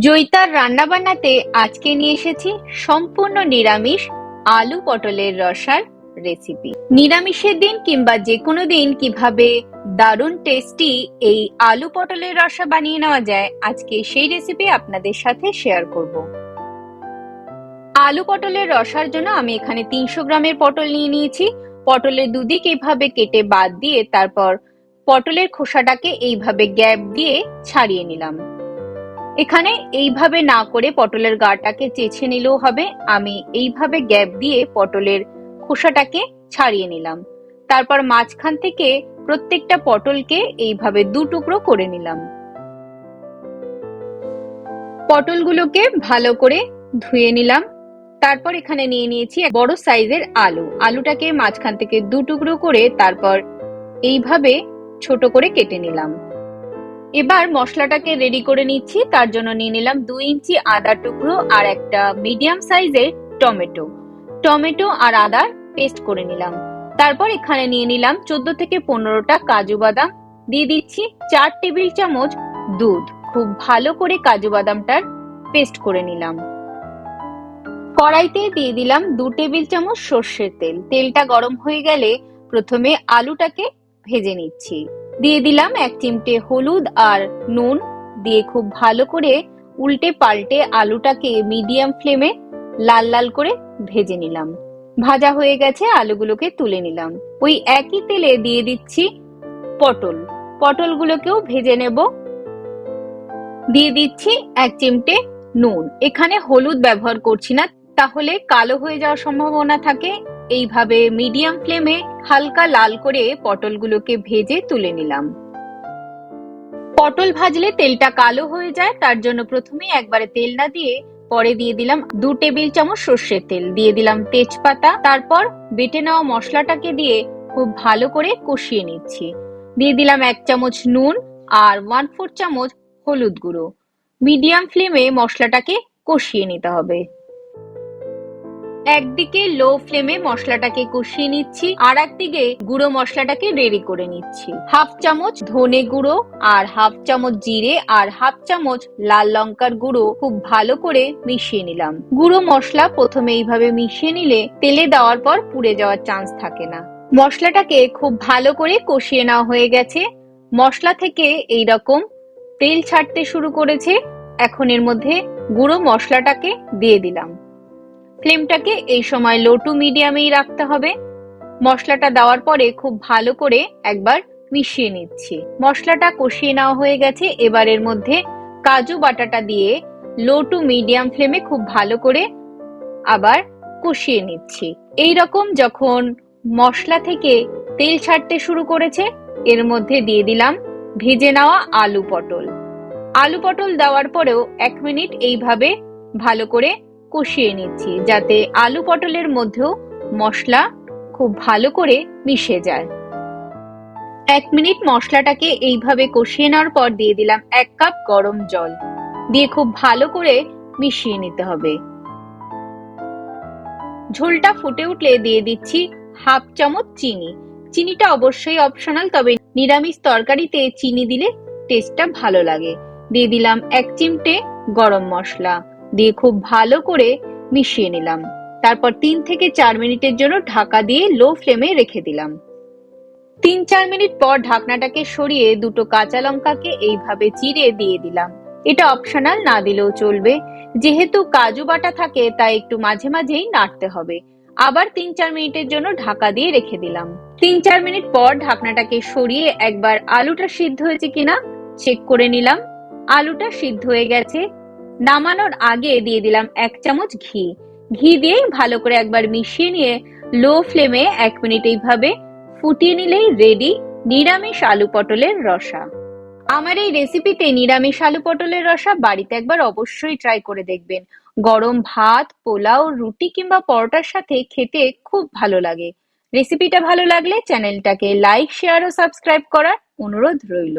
জয়িতার রান্নাবান্নাতে আজকে নিয়ে এসেছি সম্পূর্ণ নিরামিষ আলু পটলের রসার রেসিপি। নিরামিষের দিন কিংবা যে কোনো দিন কিভাবে দারুণ টেস্টি এই আলু পটলের রসা বানিয়ে নেওয়া যায়, আজকে সেই রেসিপি আপনাদের সাথে শেয়ার করব। আলু পটলের রসার জন্য আমি এখানে 300 গ্রামের পটল নিয়ে নিয়েছি। পটলের দুদিক এইভাবে কেটে বাদ দিয়ে তারপর পটলের খোসাটাকে এইভাবে গ্যাপ দিয়ে ছাড়িয়ে নিলাম। এখানে এইভাবে না করে পটলের গাটাকে চেঁচে নিলেও হবে। আমি এইভাবে গ্যাপ দিয়ে পটলের খোসাটাকে ছাড়িয়ে নিলাম। তারপর মাঝখান থেকে প্রত্যেকটা পটলকে এইভাবে দু টুকরো করে নিলাম। পটলগুলোকে ভালো করে ধুয়ে নিলাম। তারপর এখানে নিয়ে নিয়েছি বড় সাইজের আলু। আলুটাকে মাঝখান থেকে দু টুকরো করে তারপর এইভাবে ছোট করে কেটে নিলাম। এবার মশলাটাকে রেডি করে নিচ্ছি। তার জন্য নিয়ে নিলাম 2 ইঞ্চি আদা টুকরো আর একটা মিডিয়াম সাইজের টমেটো আর আদার পেস্ট করে নিলাম। তারপর এখানে নিয়ে নিলাম 14 থেকে 15টা কাজু বাদাম। দিয়ে দিচ্ছি 4 টেবিল চামচ দুধ। খুব ভালো করে কাজু বাদামটার পেস্ট করে নিলাম। কড়াইতে দিয়ে দিলাম 2 টেবিল চামচ সর্ষের তেল। তেলটা গরম হয়ে গেলে প্রথমে আলুটাকে ভেজে নিচ্ছি। দিয়ে দিলাম 1 চিমটে হলুদ আর নুন দিয়ে খুব ভালো করে উল্টে পাল্টে আলুটাকে মিডিয়াম ফ্লেমে লাল লাল করে ভেজে নিলাম। ভাজা হয়ে গেছে, আলুগুলোকে তুলে নিলাম। ওই একই তেলে দিয়ে দিচ্ছি পটলগুলোকেও ভেজে নেব। দিয়ে দিচ্ছি 1 চিমটে নুন। এখানে হলুদ ব্যবহার করছি না, তাহলে কালো হয়ে যাওয়ার সম্ভাবনা থাকে। এইভাবে মিডিয়াম ফ্লেমে হালকা লাল করে পটলগুলোকে ভেজে তুলে নিলাম। পটল ভাজলে তেলটা কালো হয়ে যায়, তার জন্য প্রথমেই একবারে তেল না দিয়ে পরে দিয়ে দিলাম 2 টেবিল চামচ সর্ষের তেল। দিয়ে দিলাম তেজপাতা। তারপর বেটে নেওয়া মশলাটাকে দিয়ে খুব ভালো করে কষিয়ে নিচ্ছি। দিয়ে দিলাম 1 চামচ নুন আর 1/4 চামচ হলুদ গুঁড়ো। মিডিয়াম ফ্লেমে মশলাটাকে কষিয়ে নিতে হবে। একদিকে লো ফ্লেমে মশলাটাকে কষিয়ে নিচ্ছি, আর একদিকে গুঁড়ো মশলাটাকে রেডি করে নিচ্ছি। 1/2 চামচ ধনে গুঁড়ো আর 1/2 চামচ জিরে আর 1/2 চামচ লাল লঙ্কার গুঁড়ো খুব ভালো করে মিশিয়ে নিলাম। গুঁড়ো মশলা প্রথমে এইভাবে মিশিয়ে নিলে তেলে দেওয়ার পর পুড়ে যাওয়ার চান্স থাকে না। মশলাটাকে খুব ভালো করে কষিয়ে নেওয়া হয়ে গেছে। মশলা থেকে এইরকম তেল ছাড়তে শুরু করেছে। এখন এর মধ্যে গুঁড়ো মশলাটাকে দিয়ে দিলাম। ফ্লেমটাকে এই সময় লো টু মিডিয়ামেই রাখতে হবে। মশলাটা দেওয়ার পরে খুব ভালো করে একবার মিশিয়ে নিচ্ছি। মশলাটা কষিয়ে নেওয়া হয়ে গেছে। এবার এর মধ্যে কাজু বাটাটা দিয়ে লো টু মিডিয়াম ফ্লেমে খুব ভালো করে আবার কষিয়ে নিচ্ছি। এই রকম যখন মশলা থেকে তেল ছাড়তে শুরু করেছে, এর মধ্যে দিয়ে দিলাম ভেজে নেওয়া আলু পটল দেওয়ার পরেও 1 মিনিট এইভাবে ভালো করে কষিয়ে নিচ্ছি, যাতে আলু পটলের মধ্যেও মশলা খুব ভালো করে মিশে যায়। 1 মিনিট মশলাটাকে এইভাবে কষিয়ে নেওয়ার পর দিয়ে দিলাম 1 কাপ গরম জল। দিয়ে খুব ভালো করে মিশিয়ে নিতে হবে। ঝোলটা ফুটে উঠলে দিয়ে দিচ্ছি 1/2 চামচ চিনি। চিনিটা অবশ্যই অপশনাল, তবে নিরামিষ তরকারিতে চিনি দিলে টেস্টটা ভালো লাগে। দিয়ে দিলাম 1 চিমটে গরম মশলা। দিয়ে খুব ভালো করে মিশিয়ে নিলাম। তারপর 3 থেকে 4 মিনিটের জন্য ঢাকা দিয়ে লো ফ্লেমে রেখে দিলাম। 3-4 মিনিট পর ঢাকনাটাকে সরিয়ে 2টো কাঁচা লঙ্কাকে এইভাবে চিড়ে দিয়ে দিলাম। এটা অপশনাল, না দিলেও চলবে। যেহেতু কাজু বাটা থাকে তাই একটু মাঝে মাঝেই নাড়তে হবে। আবার 3-4 মিনিটের জন্য ঢাকা দিয়ে রেখে দিলাম। 3-4 মিনিট পর ঢাকনাটাকে সরিয়ে একবার আলুটা সিদ্ধ হয়েছে কিনা চেক করে নিলাম। আলুটা সিদ্ধ হয়ে গেছে। নামানোর আগে দিয়ে দিলাম 1 চামচ ঘি দিয়ে ভালো করে একবার মিশিয়ে নিয়ে লো ফ্লেমে 1 মিনিট এইভাবে ফুটিয়ে নিলেই রেডি নিরামিষ আলু পটলের রসা। আমার এই রেসিপিতে নিরামিষ আলু পটলের রসা বাড়িতে একবার অবশ্যই ট্রাই করে দেখবেন। গরম ভাত, পোলাও, রুটি কিংবা পরোটার সাথে খেতে খুব ভালো লাগে। রেসিপিটা ভালো লাগলে চ্যানেলটাকে লাইক, শেয়ার ও সাবস্ক্রাইব করার অনুরোধ রইল।